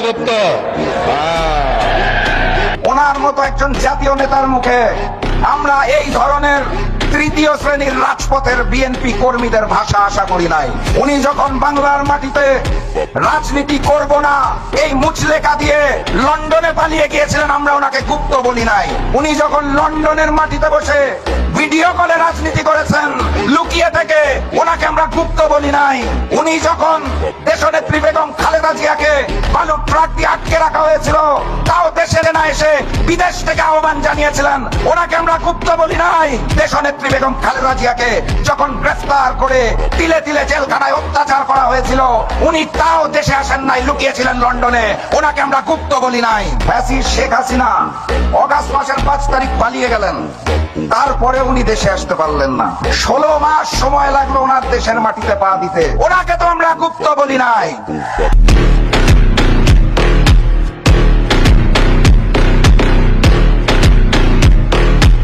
গুপ্ত। ওনার মতো একজন জাতীয় নেতার মুখে আমরা এই ধরনের তৃতীয় শ্রেণীর রাজপথের বিএনপি কর্মীদের ভাষা আশা করি নাই। উনি যখন বাংলার মাটিতে রাজনীতি করব না এই মুচলেখা দিয়ে লন্ডনে পালিয়ে গিয়েছিলেন, আমরা ওনাকে গুপ্ত বলি নাই। উনি যখন লন্ডনের মাটিতে বসে ভিডিও কলে রাজনীতি করেছেন লুকিয়ে থেকে, ওনাকে আমরা গুপ্ত বলি নাই। উনি যখন দেশনেত্রী বেগম খালেদা জিয়াকে বালুর ট্রাক দিয়ে আটকে রাখা হয়েছিল, তাও দেশে না এসে বিদেশ থেকে আহ্বান জানিয়েছিলেন, ওনাকে আমরা গুপ্ত বলি নাই। দেশনেত্রী বেগম খালেদা জিয়াকে যখন গ্রেফতার করে তিলে তিলে জেলখানায় অত্যাচার করা হয়েছিল, উনি তাও দেশে আসেন নাই, লুকিয়েছিলেন লন্ডনে, ওনাকে আমরা গুপ্ত বলি নাই। ফ্যাসিস্ট শেখ হাসিনা অগাস্ট মাসের 5 তারিখ পালিয়ে গেলেন, তারপরে উনি দেশে আসতে পারলেন না। 16 মাস সময় লাগলো ওনার দেশের মাটিতে পা দিতে, ওনাকে তো আমরা গুপ্ত বলি নাই।